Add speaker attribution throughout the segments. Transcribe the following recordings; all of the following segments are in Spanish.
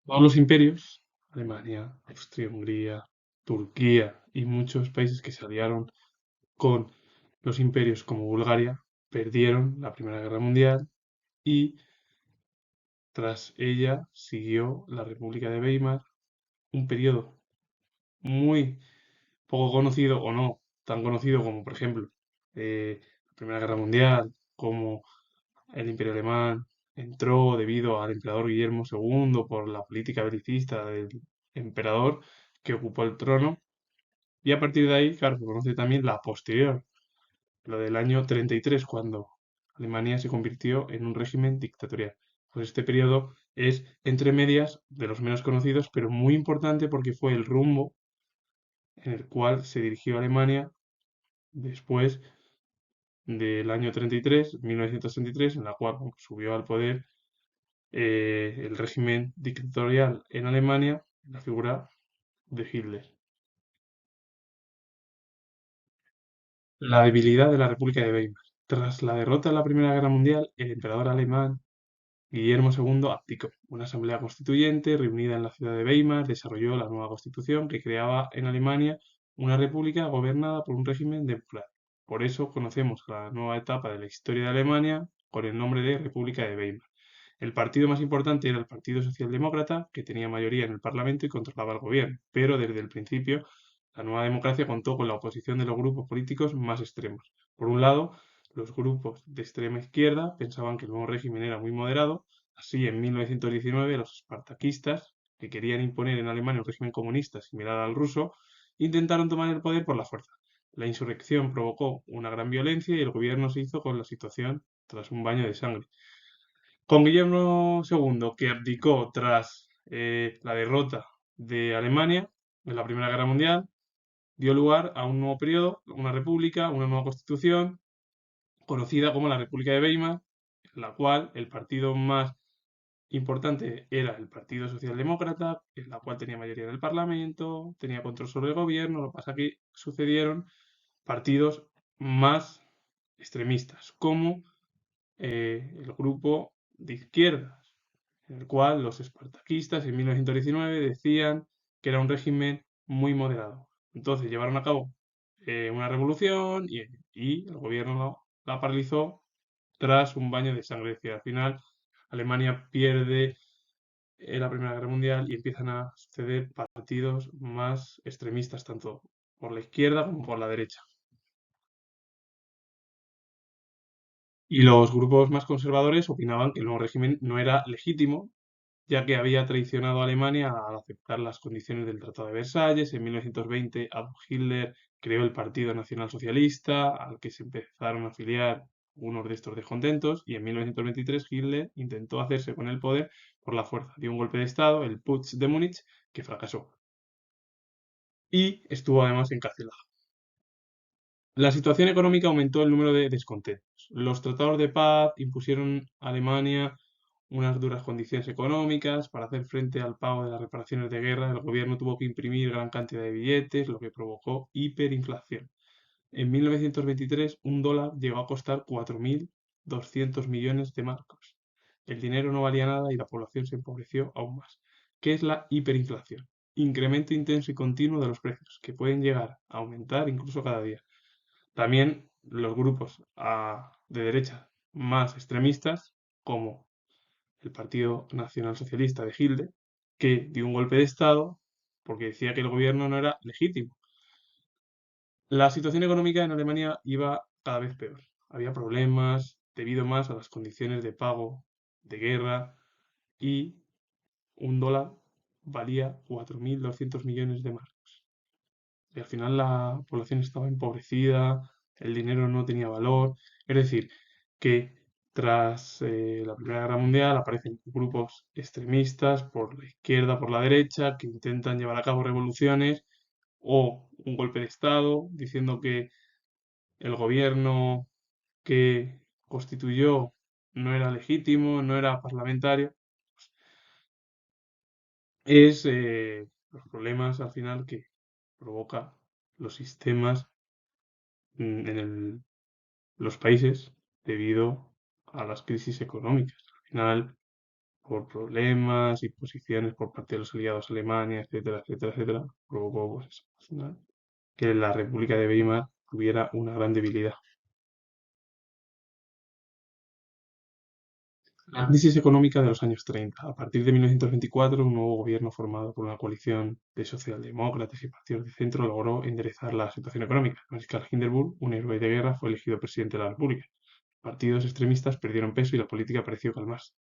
Speaker 1: Todos los imperios, Alemania, Austria-Hungría, Turquía y muchos países que se aliaron con los imperios como Bulgaria, perdieron la Primera Guerra Mundial y tras ella siguió la República de Weimar, un periodo muy poco conocido o no tan conocido como, por ejemplo, la Primera Guerra Mundial, como el Imperio Alemán entró debido al emperador Guillermo II por la política belicista del emperador que ocupó el trono. Y a partir de ahí, claro, se conoce también la posterior, lo del año 33, cuando Alemania se convirtió en un régimen dictatorial. Pues este periodo es entre medias de los menos conocidos, pero muy importante porque fue el rumbo en el cual se dirigió Alemania después del año 33, 1933, en la cual bueno, subió al poder el régimen dictatorial en Alemania, la figura de Hitler. La debilidad de la República de Weimar. Tras la derrota en la Primera Guerra Mundial, el emperador alemán Guillermo II abdicó. Una asamblea constituyente reunida en la ciudad de Weimar desarrolló la nueva constitución que creaba en Alemania una república gobernada por un régimen temporal. Por eso conocemos la nueva etapa de la historia de Alemania con el nombre de República de Weimar. El partido más importante era el Partido Socialdemócrata, que tenía mayoría en el Parlamento y controlaba el gobierno, pero desde el principio la nueva democracia contó con la oposición de los grupos políticos más extremos. Por un lado, los grupos de extrema izquierda pensaban que el nuevo régimen era muy moderado. Así, en 1919, los espartaquistas, que querían imponer en Alemania un régimen comunista similar al ruso, intentaron tomar el poder por la fuerza. La insurrección provocó una gran violencia y el gobierno se hizo con la situación tras un baño de sangre. Con Guillermo II, que abdicó tras la derrota de Alemania en la Primera Guerra Mundial, dio lugar a un nuevo periodo, una república, una nueva constitución, conocida como la República de Weimar, en la cual el partido más importante era el Partido Socialdemócrata, en la cual tenía mayoría en el Parlamento, tenía control sobre el gobierno. Lo que pasa es que sucedieron partidos más extremistas, como el grupo de izquierdas, en el cual los espartaquistas en 1919 decían que era un régimen muy moderado. Entonces llevaron a cabo una revolución y el gobierno la paralizó tras un baño de sangre. Es decir, al final Alemania pierde la Primera Guerra Mundial y empiezan a suceder partidos más extremistas, tanto por la izquierda como por la derecha. Y los grupos más conservadores opinaban que el nuevo régimen no era legítimo, ya que había traicionado a Alemania al aceptar las condiciones del Tratado de Versalles. En 1920, Adolf Hitler creó el Partido Nacional Socialista, al que se empezaron a afiliar unos de estos descontentos, y en 1923 Hitler intentó hacerse con el poder por la fuerza. Dio un golpe de Estado, el Putsch de Múnich, que fracasó, y estuvo además encarcelado. La situación económica aumentó el número de descontentos. Los tratados de paz impusieron a Alemania unas duras condiciones económicas. Para hacer frente al pago de las reparaciones de guerra, el gobierno tuvo que imprimir gran cantidad de billetes, lo que provocó hiperinflación. En 1923, un dólar llegó a costar 4.200 millones de marcos. El dinero no valía nada y la población se empobreció aún más. ¿Qué es la hiperinflación? Incremento intenso y continuo de los precios, que pueden llegar a aumentar incluso cada día. También los grupos de derecha más extremistas, como el Partido Nacional Socialista de Hitler, que dio un golpe de Estado porque decía que el gobierno no era legítimo. La situación económica en Alemania iba cada vez peor. Había problemas debido más a las condiciones de pago de guerra y un dólar valía 4.200 millones de marcos. Y al final la población estaba empobrecida, el dinero no tenía valor. Es decir, que tras la Primera Guerra Mundial aparecen grupos extremistas por la izquierda, por la derecha, que intentan llevar a cabo revoluciones o un golpe de Estado, diciendo que el gobierno que constituyó no era legítimo, no era parlamentario. Es los problemas al final que provoca los sistemas en los países debido a las crisis económicas. Al final, por problemas y posiciones por parte de los aliados a Alemania, etcétera, etcétera, etcétera, provocó pues, eso, al final, que la República de Weimar tuviera una gran debilidad. La crisis económica de los años 30. A partir de 1924, un nuevo gobierno formado por una coalición de socialdemócratas y partidos de centro logró enderezar la situación económica. Mariscal Hindenburg, un héroe de guerra, fue elegido presidente de la República. Partidos extremistas perdieron peso y la política pareció calmarse.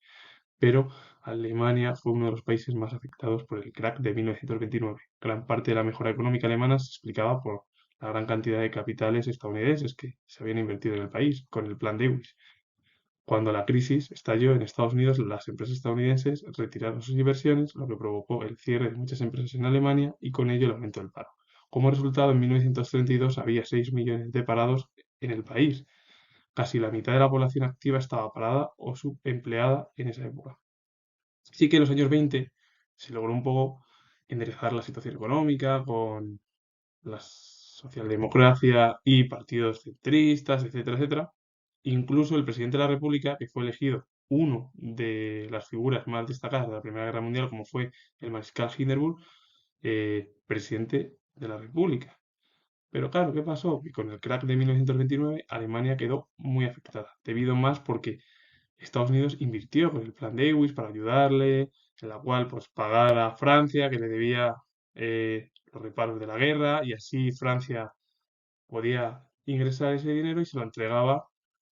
Speaker 1: Pero Alemania fue uno de los países más afectados por el crack de 1929. Gran parte de la mejora económica alemana se explicaba por la gran cantidad de capitales estadounidenses que se habían invertido en el país con el plan Lewis. Cuando la crisis estalló en Estados Unidos, las empresas estadounidenses retiraron sus inversiones, lo que provocó el cierre de muchas empresas en Alemania y con ello el aumento del paro. Como resultado, en 1932 había 6 millones de parados en el país. Casi la mitad de la población activa estaba parada o subempleada en esa época. Sí que en los años 20 se logró un poco enderezar la situación económica con la socialdemocracia y partidos centristas, etcétera, etcétera. Incluso el presidente de la República, que fue elegido uno de las figuras más destacadas de la Primera Guerra Mundial, como fue el mariscal Hindenburg, presidente de la República. Pero claro, ¿qué pasó? Que con el crack de 1929 Alemania quedó muy afectada, debido más porque Estados Unidos invirtió con el plan Lewis para ayudarle, en la cual pues pagara a Francia, que le debía los reparos de la guerra, y así Francia podía ingresar ese dinero y se lo entregaba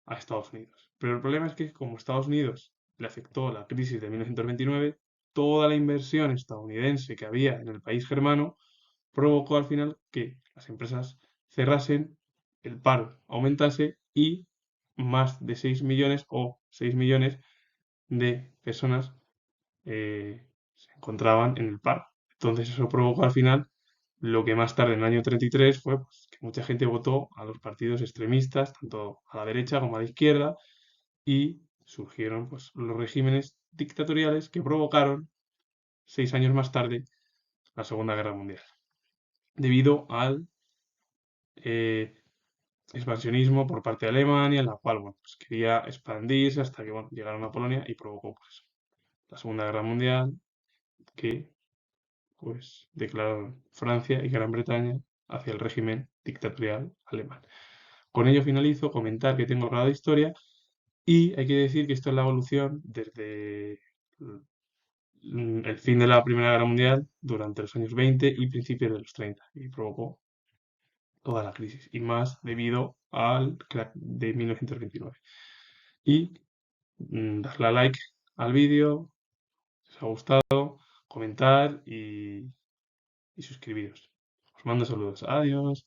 Speaker 1: a Estados Unidos. Pero el problema es que como Estados Unidos le afectó la crisis de 1929, toda la inversión estadounidense que había en el país germano provocó al final que las empresas cerrasen, el paro aumentase y más de 6 millones o 6 millones de personas se encontraban en el paro. Entonces eso provocó al final lo que más tarde, en el año 33, fue pues, que mucha gente votó a los partidos extremistas, tanto a la derecha como a la izquierda, y surgieron pues, los regímenes dictatoriales que provocaron, 6 años más tarde, la Segunda Guerra Mundial, debido al eh, expansionismo por parte de Alemania, en la cual bueno, pues, quería expandirse hasta que bueno, llegaron a Polonia y provocó pues, la Segunda Guerra Mundial, que pues declararon Francia y Gran Bretaña hacia el régimen dictatorial alemán. Con ello finalizo, comentar que tengo grado de historia y hay que decir que esto es la evolución desde el fin de la Primera Guerra Mundial durante los años 20 y principios de los 30 y provocó toda la crisis y más debido al crack de 1929. Y darle a like al vídeo si os ha gustado, comentar y suscribiros. Os mando saludos. Adiós.